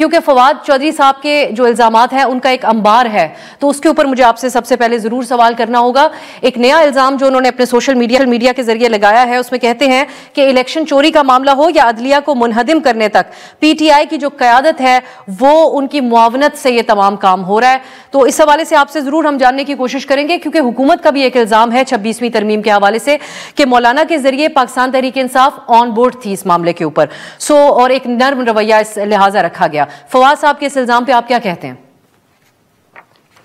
क्योंकि फवाद चौधरी साहब के जो इल्जामात हैं उनका एक अंबार है, तो उसके ऊपर मुझे आपसे सबसे पहले जरूर सवाल करना होगा। एक नया इल्जाम जो उन्होंने अपने सोशल मीडिया के जरिए लगाया है, उसमें कहते हैं कि इलेक्शन चोरी का मामला हो या अदलिया को मुनहदिम करने तक पीटीआई की जो क़यादत है वो उनकी मुआवनत से ये तमाम काम हो रहा है। तो इस हवाले से आपसे जरूर हम जानने की कोशिश करेंगे, क्योंकि हुकूमत का भी एक इल्जाम है 26वीं तरमीम के हवाले से कि मौलाना के जरिए पाकिस्तान तहरीक इंसाफ ऑन बोर्ड थी इस मामले के ऊपर, और एक नर्म रवैया इस लिहाजा रखा गया। फवाद साहब के इस इल्जाम पे आप क्या कहते हैं?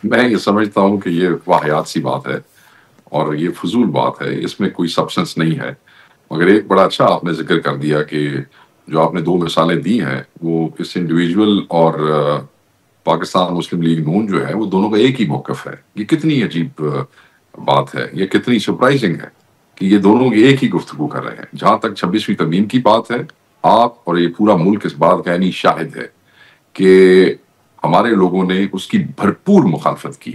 मैं ये समझता हूं कि ये वाहियात सी बात है और ये फजूल बात है, इसमें कोई सब्सटेंस नहीं है। मगर एक बड़ा अच्छा आपने जिक्र कर दिया कि जो आपने दो मिसालें दी हैं वो इस इंडिविजुअल और पाकिस्तान मुस्लिम लीग नून जो है वो दोनों का एक ही मौकफ है। ये कितनी अजीब बात है, ये कितनी सरप्राइजिंग है कि ये दोनों एक ही गुफ्तगू कर रहे हैं। जहां तक 26वीं तरमीम की बात है, आप और ये पूरा मुल्क इस बात का यानी शाहिद है कि हमारे लोगों ने उसकी भरपूर मुखालफत की,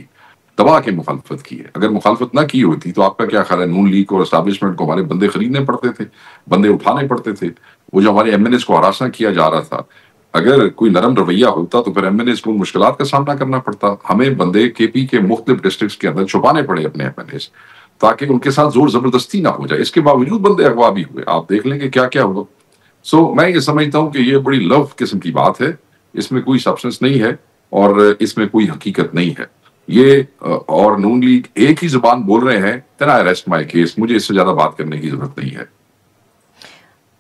दबा के मुखालफत की है। अगर मुखालफत ना की होती तो आपका क्या ख्याल है, नून लीग और एस्टैब्लिशमेंट को हमारे बंदे खरीदने पड़ते थे, बंदे उठाने पड़ते थे। वो जो हमारे एमएनएस को हरासा किया जा रहा था, अगर कोई नरम रवैया होता तो फिर एमएनएस को मुश्किलात का सामना करना पड़ता। हमें बंदे केपी के मुख्तलिफ डिस्ट्रिक्ट के अंदर छुपाने पड़े अपने एमएनएस, ताकि उनके साथ जोर जबरदस्ती ना हो जाए। इसके बावजूद बंदे अगवा भी हुए, आप देख लेंगे क्या क्या हुआ। मैं ये समझता हूं कि ये बड़ी लव किस्म की बात है, इसमें कोई सब्सटेंस नहीं है और इसमें कोई हकीकत नहीं है। ये और नून लीग एक ही जुबान बोल रहे हैं, then I rest my case. मुझे इससे ज्यादा बात करने की जरूरत नहीं है।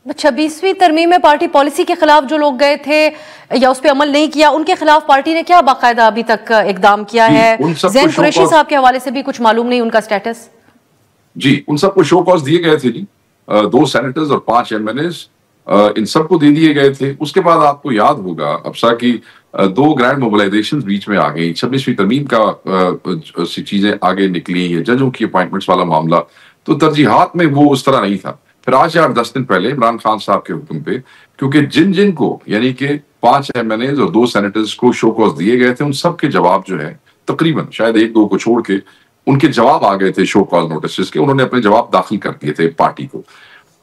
26वीं तरमीम में पार्टी पॉलिसी के खिलाफ जो लोग गए थे या उस पर अमल नहीं किया, उनके खिलाफ पार्टी ने क्या बाकायदा अभी तक इकदाम किया है? जैन कुरैशी साहब के हवाले से भी कुछ मालूम नहीं उनका स्टेटस। जी, उन सबको शो कॉज दिए गए थे जी, 2 सेनेटर्स और 5 एमएनएस, इन सबको दे दिए गए थे। उसके बाद आपको याद होगा अफसा की 2 ग्रैंड मोबिलाइजेशन बीच में आ गई। 26वीं तरमीम का चीजें आगे निकली है, जजों की अपॉइंटमेंट्स वाला मामला, तो तरजीहात में वो उस तरह नहीं था। फिर आज या 10 दिन पहले इमरान खान साहब के हुक्म पे, क्योंकि जिन जिन को यानी कि 5 एमएनएस और 2 सेनेटर्स को शो कॉज दिए गए थे, उन सब के जवाब जो है तकरीबन शायद 1-2 को छोड़ के उनके जवाब आ गए थे शो कॉज नोटिस के। उन्होंने अपने जवाब दाखिल कर दिए थे पार्टी को।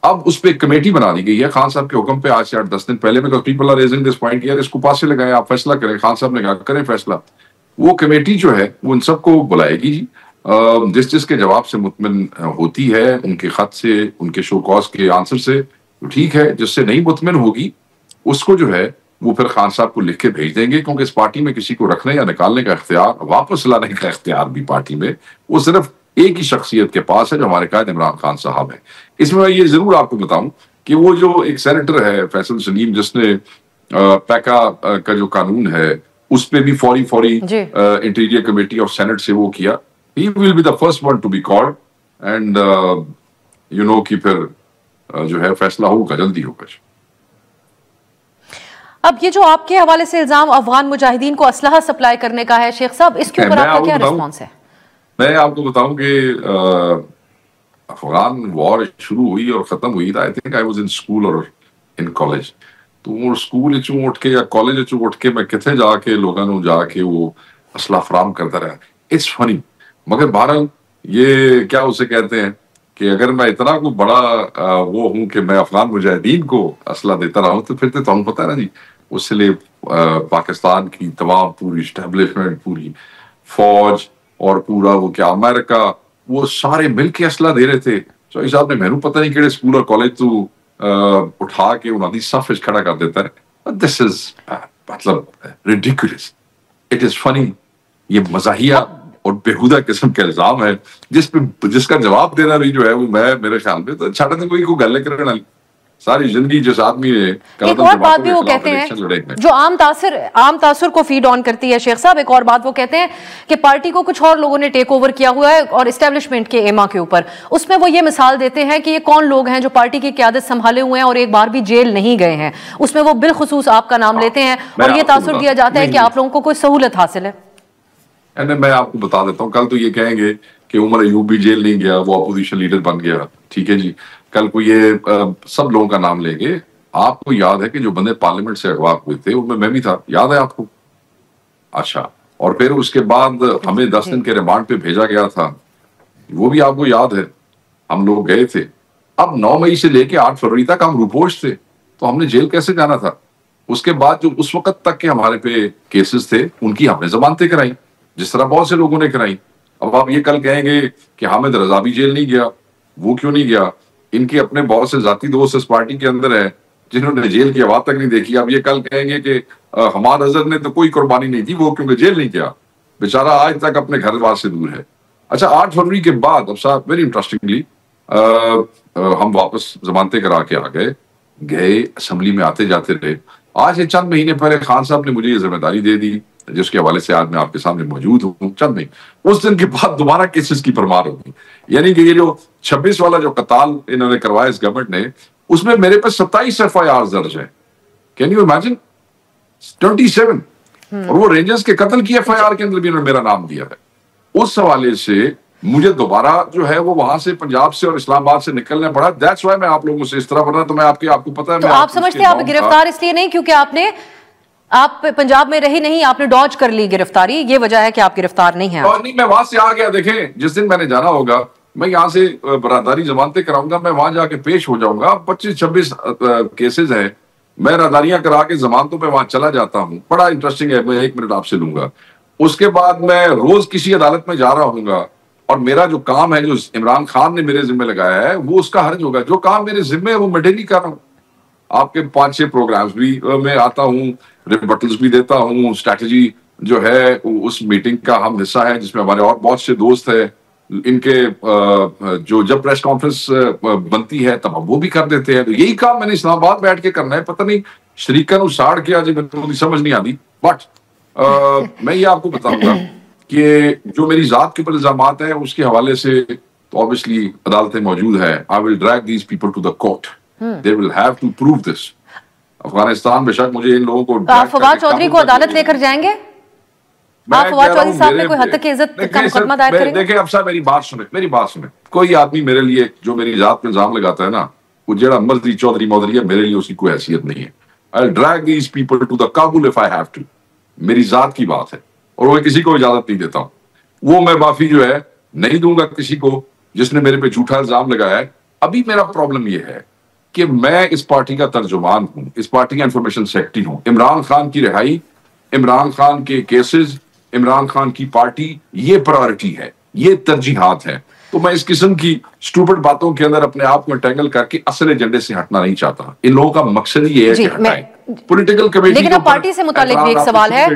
अब उस पर एक कमेटी बना दी गई है खान साहब के हुक्म पे, आज से 8-10 दिन पहले। Because people are raising this point, यार इसको पास से लगाएं, आप फैसला करें। खान साहब ने कहा करें फैसला। वो कमेटी जो है वो उन सबको बुलाएगी जी, जिस जिसके जवाब से मुतमिन होती है, उनके खत से, उनके शो कॉज के आंसर से, तो ठीक है। जिससे नहीं मुतमिन होगी उसको जो है वो फिर खान साहब को लिख के भेज देंगे, क्योंकि इस पार्टी में किसी को रखने या निकालने का इख्तियार, वापस लाने का इख्तियार भी पार्टी में वो सिर्फ एक ही शख्सियत के पास है, जो हमारे कायद इमरान खान साहब है। इसमें मैं ये जरूर आपको बताऊं कि वो जो एक सेनेटर है फैसल सलीम, जिसने पैका का जो कानून है उस पे भी फौरी इंटीरियर कमेटी ऑफ सेनेट से वो किया, he will be the first one to be called and you know कि फिर जो है फैसला होगा, जल्दी होगा। अब ये जो आपके हवाले से इल्जाम अफगान मुजाहिदीन को असलहा सप्लाई करने का है, शेख साहब, इसके ऊपर आपका क्या रिस्पॉन्स है? मैं आपको बताऊं कि अफगान वॉर शुरू हुई और खत्म हुई, I think I was in school और इन कॉलेज। तो वो स्कूल चू उठ के या कॉलेज चू उठ के मैं किथे जाके लोगों को जाके वो असला फराम करता रहा। इट्स फनी, मगर बहरहाल ये क्या उसे कहते हैं कि अगर मैं इतना को बड़ा वो हूं कि मैं अफगान मुजाहिदीन को असला देता रहा हूं, तो फिर तो हम पता है ना जी, उससे लिए पाकिस्तान की तमाम पूरी एस्टेब्लिशमेंट, पूरी फौज और पूरा वो क्या अमेरिका, वो सारे मिलके असला दे रहे थे। तो इस आपने मैनू पता नहीं केड़े स्कूल और कॉलेज तो उठा के उन्होंने सफ खड़ा कर देता है। दिस इज मतलब रिडिकुलस, इट इज फनी। ये मजाहिया और बेहुदा किस्म के इल्जाम है जिसका जवाब देना भी जो है वो मैं मेरे ख्याल में तो छाड़ा कोई को गल करना सारी जिंदगी जिस आदमी ने। एक और बात भी वो कहते हैं जो आम तासुर को फीड ऑन करती है शेख साहब, एक और बात वो कहते हैं कि पार्टी को कुछ और लोगों ने टेक ओवर किया हुआ है और एस्टेब्लिशमेंट के एमा के ऊपर। उसमें वो ये मिसाल देते हैं कि ये कौन लोग हैं जो पार्टी की क़यादत संभाले हुए हैं और एक बार भी जेल नहीं गए हैं। उसमें वो बिलखुसूस आपका नाम लेते हैं और ये तासुर दिया जाता है कि आप लोगों को कोई सहूलत हासिल है। मैं आपको बता देता हूँ, कल तो ये कहेंगे कि उमर अयूब भी जेल नहीं गया, वो अपोजिशन लीडर बन गया, ठीक है जी। कल को ये सब लोगों का नाम लेंगे। आपको याद है कि जो बंदे पार्लियामेंट से अगवा हुए थे उनमें मैं भी था, याद है आपको? अच्छा, और फिर उसके बाद हमें 10 दिन के रिमांड पे भेजा गया था, वो भी आपको याद है, हम लोग गए थे। अब 9 मई से लेके 8 फरवरी तक हम रूपोश थे, तो हमने जेल कैसे जाना था? उसके बाद जो उस वक्त तक के हमारे पे केसेस थे उनकी हमने जमानतें कराई, जिस तरह बहुत से लोगों ने कराई। अब आप ये कल कहेंगे कि हामिद रजा भी जेल नहीं गया, वो क्यों नहीं गया? इनके अपने बहुत से जाती दोस्त इस पार्टी के अंदर है जिन्होंने जेल की आवाज तक नहीं देखी। अब ये कल कहेंगे कि हमाद अजहर ने तो कोई कुर्बानी नहीं दी, वो क्योंकि जेल नहीं गया, बेचारा आज तक अपने घर बार से दूर है। अच्छा, 8 फरवरी के बाद अब साहब वेरी इंटरेस्टिंगली हम वापस जमानतें करा के आ गए असेंबली में आते जाते रहे। आज से चंद महीने पहले खान साहब ने मुझे ये जिम्मेदारी दे दी जिसके हवाले से आज मैं आपके सामने मौजूद हूँ। चंद नहीं, उस दिन के बाद दोबारा केसेस की परमार होगी। यानी कि ये जो 26 वाला जो कताल इन्होंने करवाया इस गवर्नमेंट ने, उसमें मेरे पे 27 FIR दर्ज है। Can you imagine? 27। और वो रेंजर्स के कत्ल की FIR के अंदर भी उन्होंने मेरा नाम दिया है। उस हवाले से मुझे दोबारा जो है वो वहां से पंजाब से और इस्लामाबाद से निकलना पड़ा। दैट्स व्हाई मैं आप लोगों से इस तरह बना, तो मैं आपको पता है। तो आप समझते हैं आप गिरफ्तार इसलिए नहीं क्योंकि आप पंजाब में रही नहीं, आपने डॉज कर ली गिरफ्तारी, ये वजह है कि आप गिरफ्तार नहीं हैं? नहीं, मैं वहां से आ गया। देखें, जिस दिन मैंने जाना होगा मैं यहाँ से बरादारी जमानतें कराऊंगा, मैं वहां जाके पेश हो जाऊंगा। 25-26 केसेस हैं, मैं रादारियां करा के जमानतों पे वहां चला जाता हूँ। बड़ा इंटरेस्टिंग है, मैं 1 मिनट आपसे लूंगा। उसके बाद मैं रोज किसी अदालत में जा रहा हूँ और मेरा जो काम है, जो इमरान खान ने मेरे जिम्मे लगाया है, वो उसका हर्ज होगा। जो काम मेरे जिम्मे है वो मैं डेली कर रहा हूँ। आपके 5-6 प्रोग्राम्स भी मैं आता हूँ, रिबटल्स भी देता हूँ। स्ट्रैटेजी जो है उस मीटिंग का हम हिस्सा है जिसमें हमारे और बहुत से दोस्त हैं। इनके जो जब प्रेस कॉन्फ्रेंस बनती है तब हम वो भी कर देते हैं। तो यही काम मैंने इस्लामाबाद बैठ के करना है। पता नहीं शरीका साड़ के आज मेरे समझ नहीं आती। बट मैं ये आपको बताऊंगा कि जो मेरी जात के ऊपर इल्जामात है उसके हवाले से तो ऑब्वियसली अदालतें मौजूद है। I will drag these people to the court, they will have to prove this. Afghanistan बेशक मुझे इन लोगों को आप फवाद चौधरी को अदालत लेकर जाएंगे? आप फवाद चौधरी साहब ने कोई हद तक इज्जत का मुकदमा दायर करेंगे? देखिए अब साहब मेरी बात सुने। कोई आदमी मेरे लिए जो मेरी जात पे इल्जाम लगाता है ना, वो जेड़ा मर्जी चौधरी मौधरी है, मेरे लिए उसकी कोई हैसियत नहीं है। I will drag these people to the Kabul if I have to. मेरी जात की बात है और वो किसी को इजाजत नहीं देता हूँ। वो मैं माफी जो है नहीं दूंगा किसी को जिसने मेरे पे झूठा इल्जाम लगाया है। अभी मेरा प्रॉब्लम ये है कि मैं इस पार्टी का तर्जुमान हूं, इस पार्टी का इंफॉर्मेशन सेक्रेटरी हूं। इमरान खान की रिहाई, इमरान खान के केसेस, इमरान खान की पार्टी, ये प्रायोरिटी है, ये तरजीहात है। तो मैं इस किस्म की स्टूपिड बातों के अंदर अपने आप को एंटेंगल करके असल एजेंडे से हटना नहीं चाहता। इन लोगों का मकसद ही ये है कि हटाएं पॉलिटिकल कमेटी। लेकिन अब पार्टी से मुतालिक भी एक सवाल है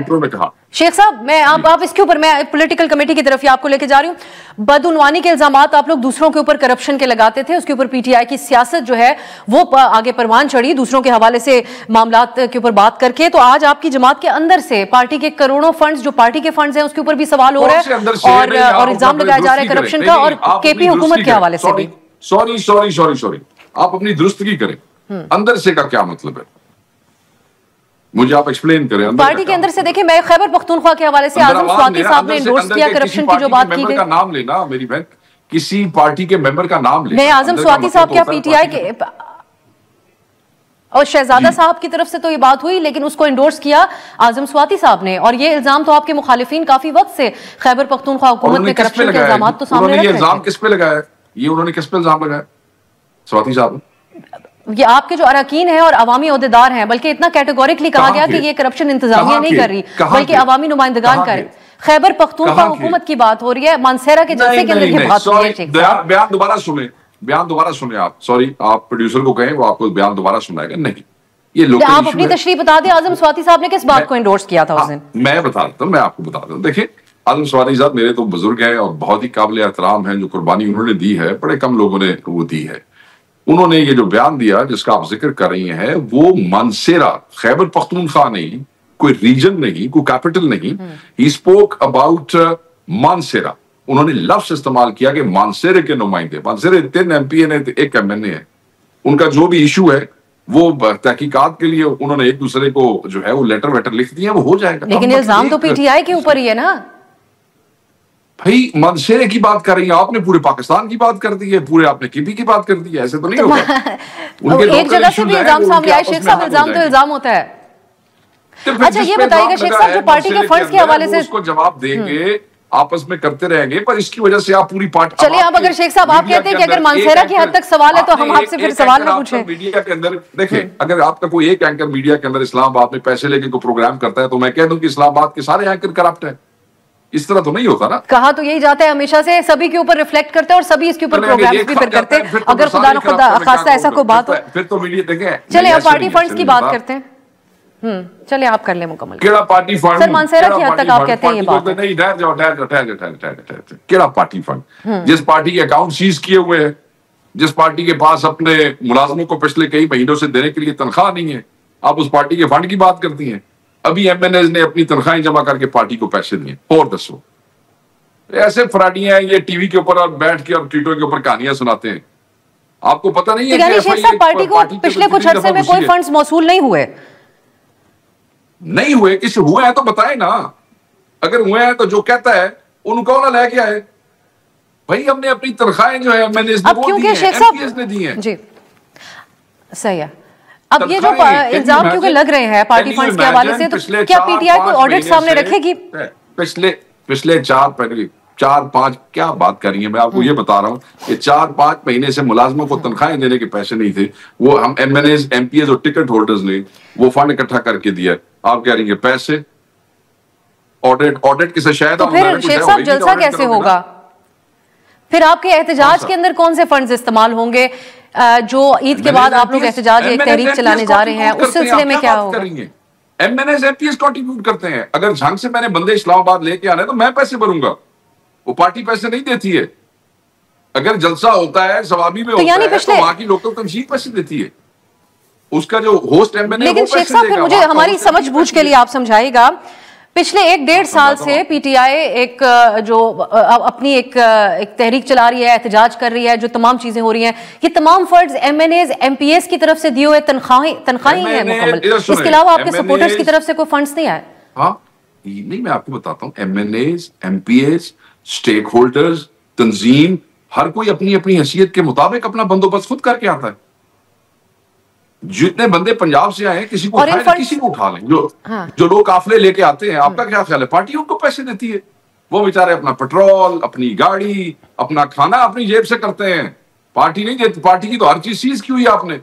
शेख साहब, मैं आप इसके ऊपर मैं पॉलिटिकल कमेटी की तरफ ही आपको लेके जा रही हूँ। बदउनवानी के इल्जामात आप लोग दूसरों के ऊपर करप्शन के लगाते थे, उसके ऊपर पीटीआई की सियासत जो है वो आगे परवान चढ़ी दूसरों के हवाले से मामलात के ऊपर बात करके। तो आज आपकी जमात के अंदर से पार्टी के करोड़ों फंड्स जो पार्टी के फंड्स हैं उसके ऊपर भी सवाल हो रहा है और इल्जाम लगाया जा रहा है करप्शन का, और केपी हुकूमत के हवाले से भी। सॉरी, आप अपनी दुरुस्तगी करें। अंदर से का क्या मतलब है, मुझे आप एक्सप्लेन करें। पार्टी के अंदर से देखिए, मैं खैबर पख्तूनख्वा के हवाले से आजम स्वाति साहब ने एंडोर्स किया करप्शन की जो बात की गई। का नाम लेना मेरी बहन, किसी पार्टी के मेंबर का नाम लेना। मैं आजम स्वाति साहब क्या पीटीआई के और शहजादा साहब की तरफ से तो ये बात हुई, लेकिन उसको एंडोर्स किया आजम स्वाति साहब ने। और ये इल्जाम तो आपके मुखालिफिन काफी वक्त से खैबर पख्तूनख्वा हुकूमत में करप्शन के इल्जाम तो सामने रख रहे हैं। इल्जाम किस पे लगाया? ये उन्होंने किस पे इल्जाम लगाया? स्वाति साहब ये आपके जो अरकान हैं और अवामी ओहदेदार हैं, बल्कि इतना कैटेगोरिकली कहा गया कि ये करप्शन इंतजामिया नहीं कर रही बल्कि अवामी नुमाइंदगान कर। खैबर पख्तूनख्वा हुकूमत की बात हो रही है, मानसेरा के जलसे के अंदर ये बात हो रही है। बयान दोबारा सुने आप। सॉरी, आप प्रोड्यूसर को कहें वो आपको बयान दोबारा सुनाएगा। नहीं, ये लोग आप अपनी तशरीह बता दें, आजम स्वाति साहब ने किस बात को एंडोर्स किया था उस दिन? मैं बता देता हूँ, मैं आपको बता दूं। देखिए, आजम स्वाति साहब मेरे तो बुजुर्ग हैं और बहुत ही काबिल एहतराम हैं। जो कुर्बानी उन्होंने दी है बड़े कम लोगों ने वो दी है। उन्होंने ये जो बयान दिया जिसका आप जिक्र कर रही हैं, वो मानसेरा, खैबर पख्तूनख्वा नहीं, कोई रीजन नहीं, कोई कैपिटल नहीं। He spoke about Mansehra. उन्होंने लफ्ज इस्तेमाल किया कि मानसेरे के नुमाइंदे, मानसेरे 3 MP ने 1 MNA है, उनका जो भी इशू है वो तहकीकात के लिए उन्होंने एक दूसरे को जो है वो लेटर वेटर लिख दिया, वो हो जाएगा। लेकिन इल्जाम तो पीटीआई के ऊपर ही है ना भाई। मानसेरे की बात कर रही है आपने, पूरे पाकिस्तान की बात कर दी है, पूरे आपने केपी की बात कर दी है। ऐसे तो नहीं होगा। एक जगह से भी इल्जाम सामने आए शेख साहब, इल्जाम तो इल्जाम होता है। अच्छा ये बताइएगा शेख साहब, जो पार्टी के फंड्स के हवाले से उसको जवाब देंगे, आपस में करते रहेंगे, पर इसकी वजह से आप पूरी पार्टी। चलिए, अब अगर शेख साहब आप कहते हैं कि अगर मानसेरा की हद तक सवाल है तो हम आपसे फिर सवाल में पूछें। मीडिया के अंदर देखें, अगर आपका कोई एक एंकर मीडिया के अंदर इस्लामाबाद में पैसे लेके कोई प्रोग्राम करता है तो मैं कह दूं कि इस्लामाबाद के सारे एंकर करप्ट है। इस तरह तो नहीं होता ना। कहा तो यही जाता है हमेशा से, सभी के ऊपर रिफ्लेक्ट करते हैं और सभी इसके ऊपर प्रोग्राम भी फिर करते हैं। अगर खुदा न खास्ता ऐसा कोई बात हो फिर तो मीडिया देखें। चलिए अब पार्टी फंड्स की बात करते हैं। चलिए आप कर ले मुकम्मल। केड़ा पार्टी फंड सर, मानसेरा की हद तक आप कहते हैं ये बात है। नहीं, ठहर जाओ। केड़ा पार्टी फंड? जिस पार्टी के अकाउंट सीज किए हुए हैं, जिस पार्टी के पास अपने मुलाजमों को पिछले कई महीनों से देने के लिए तनख्वाह नहीं है, आप उस पार्टी के फंड की बात करती हैं। अभी एमएनएस ने अपनी तनख्वाहें जमा करके पार्टी को पैसे दिए। और दसो, ऐसे फराडियां हैं ये टीवी के ऊपर और बैठ के और ट्वीटों के ऊपर कहानियां सुनाते हैं। आपको पता नहीं है कि शेख साहब पार्टी को पिछले कुछ अरसे में कोई फंड्स मौसूल नहीं हुए? नहीं हुए, किसी हुए हैं तो बताए ना। अगर हुए हैं तो जो कहता है उनको ना लेके आए भाई। हमने अपनी तनख्वाहें जो है मैंने ने दी है जी, सही है। अब ये जो इल्जाम क्योंकि लग रहे हैं पार्टी फंड्स के हवाले से, तो क्या पीटीआई कोई ऑडिट सामने रखेगी? पिछले 4-5 क्या बात कर रही है? मैं आपको ये बता रहा हूँ कि 4-5 महीने से मुलाजमों को तनख्वाहें देने के पैसे नहीं थे। वो हम एमएनएस, एमपीएस और टिकट होल्डर्स ने वो फंड इकट्ठा करके दिया। आप कह रही है पैसे ऑडिट किसे? शायद तो फिर शेख साहब जलसा कैसे होगा? फिर आपके एहतजाज के अंदर कौन से फंड्स इस्तेमाल होंगे? जो ईद के बाद आप लोग एहतजाज एक तहरीक चलाने जा रहे हैं, उस सिलसिले में क्या होगा? एमएनएस, एमपीएस कंट्रीब्यूट करते हैं। अगर झांग से मैंने बंदे इस्लामाबाद लेके आने तो मैं पैसे भरूंगा, वो पार्टी पैसे नहीं देती है। अगर जलसा होता है सवाबी में, तो होता है तो वहां की लोकल तंजीम पैसे देती है। उसका जो होस्ट एमएनए, लेकिन शेख साहब फिर मुझे हमारी समझ बूझ के लिए आप समझाइएगा, पिछले 1-1.5 साल से पीटीआई एक जो अपनी एक तहरीक चला रही है, एहतजाज कर रही है, जो तमाम चीजें हो रही हैं, ये तमाम फंड्स एमएनएस, एमपीएस की तरफ से दिए हुए तनख्वाहें हैं मुकम्मल। इसके अलावा आपके सपोर्टर्स की तरफ से कोई फंड्स नहीं आए? हाँ नहीं, मैं आपको बताता हूँ, एमएनएस, एमपीएस, स्टेक होल्डर्स, तंजीम, हर कोई अपनी अपनी हैसियत के मुताबिक अपना बंदोबस्त खुद करके आता है। जितने बंदे पंजाब से आए किसी को किसी को उठा लें। जो लोग काफिले लेके आते हैं, आपका क्या ख्याल है? पार्टी उनको पैसे देती है। वो बेचारे अपना पेट्रोल, अपनी गाड़ी, अपना खाना अपनी जेब से करते हैं। पार्टी नहीं देती। पार्टी की तो हर चीज सीज की हुई है आपने।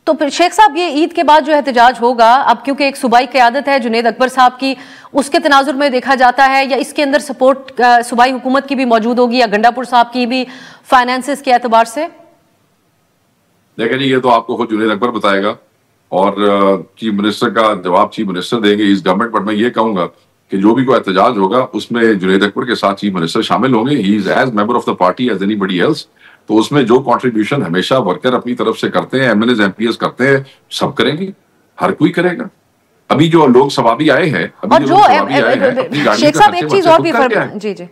तो फिर शेख साहब ये ईद के बाद जो एहतजाज होगा, अब क्योंकि एक सूबाई क़यादत है जुनैद अकबर साहब की, उसके तनाजुर में देखा जाता है, या इसके अंदर सपोर्ट सूबाई हुकूमत की भी मौजूद होगी, या गंडापुर साहब की भी फाइनेंसेस के एतबार से? देखें जी, ये तो आपको खुद जुनैद अकबर बताएगा और चीफ मिनिस्टर का जवाब चीफ मिनिस्टर देंगे इस गवर्नमेंट। पर मैं ये कहूंगा कि जो भी कोई एहतजाज होगा उसमें जुनैद अकबर के साथ चीफ मिनिस्टर शामिल होंगे। He is as member of the party as anybody else. तो उसमें जो कंट्रीब्यूशन हमेशा वर्कर अपनी तरफ से करते हैं, एमएनएस, एमपीएस करते हैं, सब करेंगे, हर कोई करेगा। अभी जो लोग सवाबी आए हैं, अभी जो शेख साहब एक चीज और भी जी जी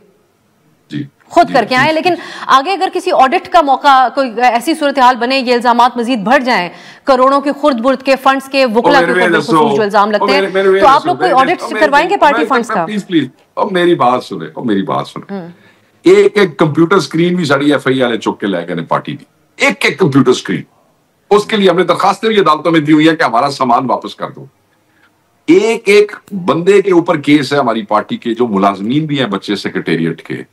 जी खुद करके आए, लेकिन आगे अगर किसी ऑडिट का मौका, कोई ऐसी सूरत हाल बने, ये इल्जामात मजीद बढ़ जाएं, करोड़ों के खुर्द बुर्द के फंड्स के वकला के ऊपर जो इल्जाम लगते हैं, तो आप लोग कोई ऑडिट करवाएंगे पार्टी फंड्स का? प्लीज और मेरी बात सुने। एक कंप्यूटर स्क्रीन भी साड़ी एफआई वाले चुक के ले गए पार्टी की। एक कंप्यूटर स्क्रीन, उसके लिए हमने दरखास्तें भी अदालतों में दी हुई है कि हमारा सामान वापस कर दो। एक बंदे के ऊपर केस है हमारी पार्टी के, जो मुलाजमीन भी हैं बच्चे सेक्रेटेरिएट के।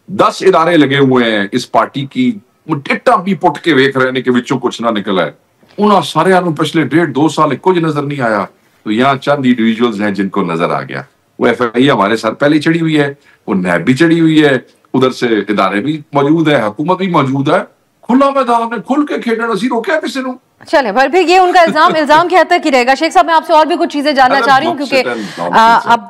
10 इदारे लगे हुए हैं इस पार्टी की, टिट्टा भी पुट के वेख रहे के विचों कुछ ना निकला है। उन्होंने सारे पिछले 1.5-2 साल कुछ नजर नहीं आया। तो यहाँ चंद इंडिविजुअल्स हैं जिनको नजर आ गया। वो एफआई हमारे सर पहले चढ़ी हुई है, वो नैब भी चढ़ी हुई है, उधर से इदारे भी मौजूद है, हुकूमत भी मौजूद है। खुला मैदान है, खुल के खेलना नहीं रोका किसी ने। चले, पर फिर ये उनका इल्जाम की हद तक ही रहेगा। शेख साहब, मैं आपसे और भी कुछ चीजें जानना चाह रही हूँ, क्योंकि अब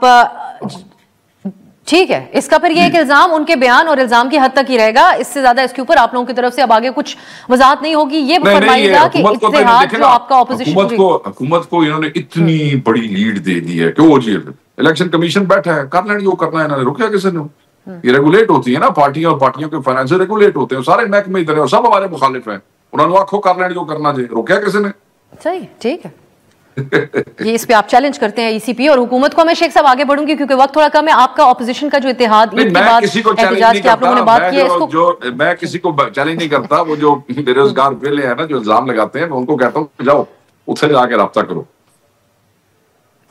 ठीक है, इसका फिर ये एक इल्जाम, उनके बयान और इल्जाम की हद तक ही रहेगा। इससे ज्यादा इसके ऊपर आप लोगों की तरफ से अब आगे कुछ वजाहत नहीं होगी। ये फरमाइएगा कि इत्तेहाद जो आपका ऑपोजिशन, हुकूमत को इन्होंने इतनी बड़ी लीड दे दी है कि वो जी इलेक्शन कमीशन बैठा है, कर लेंगे जो करना है। इन्होंने रुका किसी ने? ये रेगुलेट होती है ना पार्टियां, और पार्टियों के फाइनेंस रेगुलेट होते हैं। सारे महकमे इधर है, सब हमारे मुखालिफ हैं। उन्होंने आखो कर लेंगे जो करना चाहिए, रोका किसी ने? सही, ठीक है। ये इस पे आप चैलेंज करते हैं ईसीपी और हुकूमत को। मैं शेख साहब आगे बढ़ूंगी क्योंकि वक्त थोड़ा कम है। आपका ऑपोजिशन का जो इत्तेहाद ईद के बाद एहतजाज की आप लोगों ने बात की है, इसको जो मैं किसी को चैलेंज नहीं करता। वो जो बेरोजगार वेले हैं ना, जो इल्जाम लगाते हैं, मैं उनको कहता हूँ जाओ उसे जाके राब्ता करो।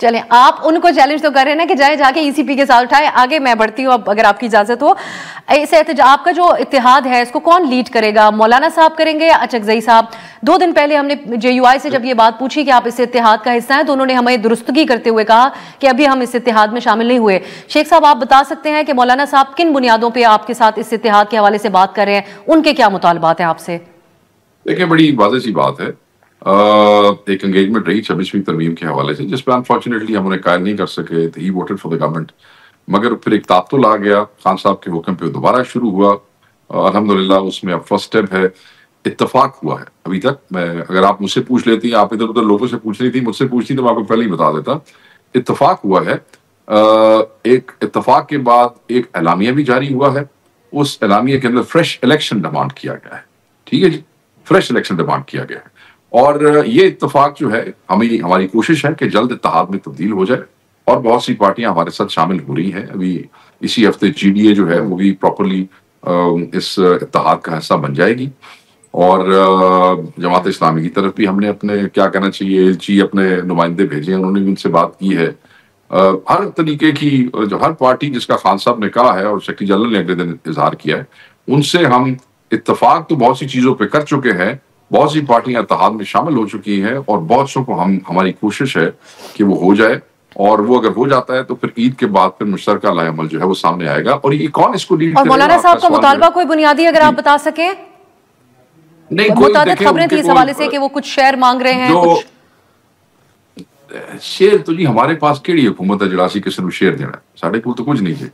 चलें, आप उनको चैलेंज तो कर रहे हैं ना कि जाए जाके ईसीपी के साथ उठाए। आगे मैं बढ़ती हूँ अब, अगर आपकी इजाजत हो। इस आपका जो इत्तेहाद है इसको कौन लीड करेगा, मौलाना साहब करेंगे या अचकजई साहब? 2 दिन पहले हमने JUI से जब ये बात पूछी कि आप इस इत्तेहाद का हिस्सा हैं, तो उन्होंने हमें दुरुस्तगी करते हुए कहा कि अभी हम इस इत्तेहाद में शामिल नहीं हुए। शेख साहब, आप बता सकते हैं कि मौलाना साहब किन बुनियादों पर आपके साथ इस इत्तेहाद के हवाले से बात कर रहे हैं, उनके क्या मुतालबात हैं आपसे? देखिए, बड़ी वाज़ेह सी बात है। एक एंगेजमेंट रही 26वीं तरमीम के हवाले से, जिसपे अनफॉर्चुनेटली हम उन्हें कायल नहीं कर सके थे। ही वोटेड फॉर द गवर्नमेंट, मगर फिर एक ताबतुल आ गया खान साहब के हुक्म पे, दोबारा शुरू हुआ। अल्हम्दुलिल्लाह उसमें अब फर्स्ट स्टेप है, इत्तफाक हुआ है। अभी तक मैं, अगर आप मुझसे पूछ लेती, आप इधर उधर लोगों से पूछ रही थी, मुझसे पूछती तो मैं आपको पहले ही बता देता। इत्तफाक हुआ है। एक इत्तफाक के बाद एक एलामिया भी जारी हुआ है। उस एलामिया के अंदर फ्रेश इलेक्शन डिमांड किया गया है। ठीक है जी, फ्रेश इलेक्शन डिमांड किया गया है। और ये इत्तेफाक जो है, हमारी कोशिश है कि जल्द इत्तेहाद में तब्दील हो जाए, और बहुत सी पार्टियां हमारे साथ शामिल हो रही हैं। अभी इसी हफ्ते GDA जो है वो भी प्रॉपरली इस इत्तेहाद का हिस्सा बन जाएगी। और जमात इस्लामी की तरफ भी हमने अपने, क्या कहना चाहिए, LG अपने नुमाइंदे भेजे हैं, उन्होंने भी उनसे बात की है। हर तरीके की, जो हर पार्टी जिसका खान साहब ने कहा है और सेक्रेटरी जनरल ने अगले दिन इजहार किया है, उनसे हम इत्तेफाक तो बहुत सी चीजों पे कर चुके हैं। बहुत सी पार्टियां इत्तेहाद में शामिल हो चुकी हैं, और बहुत सौ को हमारी कोशिश है कि वो हो जाए। और वो अगर हो जाता है तो फिर ईद के बाद फिर मुश्तरका लाएअमल जो है वो सामने आएगा। और ये कौन इसको लीड करेगा? और मौलाना साहब का मुतालबा कोई बुनियादी अगर आप बता सकें? नहीं, कोई खबरें थी इस हवाले से कि वो कुछ शेयर मांग रहे हैं। कुछ शेयर तो जी हमारे पास केड़ी हुकूमत है जरासी किसी को शेयर देना, साढ़े को तो कुछ नहीं है।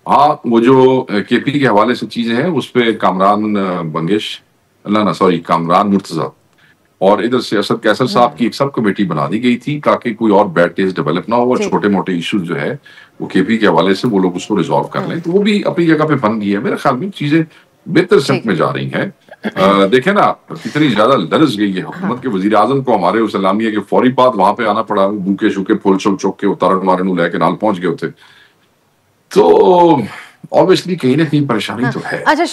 हाँ, वो जो KP के हवाले से चीजें हैं उस पर कामरान मुर्तजा और इधर से असद कैसर साहब की एक सब कमेटी बना दी गई थी, ताकि कोई और बैड टेस्ट डेवलप ना हो, और छोटे मोटे इश्यूज जो है वो KP के हवाले से वो लोग उसको रिजॉल्व कर लें। तो वो भी अपनी जगह पे बन गई है। मेरे ख्याल में चीजें बेहतर सिमत में जा रही हैं। देखे ना कितनी ज्यादा लरज गई है हुकूमत के वजीर आजम को, हमारे उस इलामिया के फौरी बाद वहां पे आना पड़ा। बूके शूके फुल चुक चुक के उतारण मारन लेके नाल पहुंच गए थे। तो ऑब्वियसली कहीं ना कहीं परेशानी तो है। अच्छा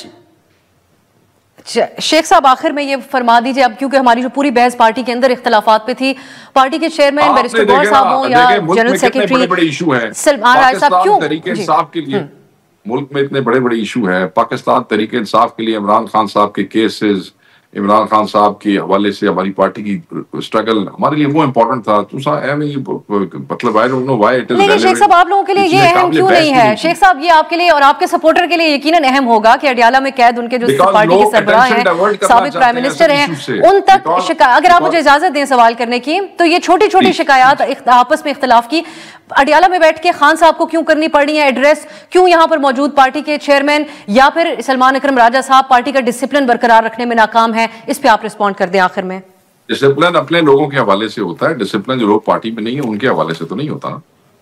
शेख साहब, आखिर में ये फरमा दीजिए, अब क्योंकि हमारी जो पूरी बहस पार्टी के अंदर इख्तलाफात पे थी, पार्टी के चेयरमैन बैरिस्टर गौहर साहब हो या जनरल सेक्रेटरी बड़े इशू है सलमान राय साहब, क्यों तरीके इंसाफ के लिए मुल्क में इतने बड़े बड़े इशू हैं। पाकिस्तान तरीके इंसाफ के लिए इमरान खान साहब के केसेस, इमरान खान साहब के हवाले से हमारी पार्टी की स्ट्रगल हमारे लिए वो इम्पोर्टेंट था। मतलब I don't know why it is नहीं शेख साहब, आप लोगों के लिए ये अहम क्यों नहीं है? शेख साहब, ये आपके लिए और आपके सपोर्टर के लिए यकीनन अहम होगा कि अडियाला में कैद उनके जो पार्टी के सरबराह हैं, साबिक प्राइम मिनिस्टर हैं, उन तक अगर आप मुझे इजाजत दें सवाल करने की, तो ये छोटी छोटी शिकायत आपस में इख्तलाफ की अडियाला में बैठ के खान साहब को क्यों करनी पड़ी है एड्रेस? क्यों यहाँ पर मौजूद पार्टी के चेयरमैन या फिर सलमान अकरम राजा साहब पार्टी का डिसिप्लिन बरकरार रखने में नाकाम है? इस पे आप रिस्पॉन्ड कर दें आखिर में। डिसिप्लिन अपने लोगों के हवाले से होता है, डिसिप्लिन जो लोग पार्टी में नहीं है उनके हवाले से तो नहीं होता।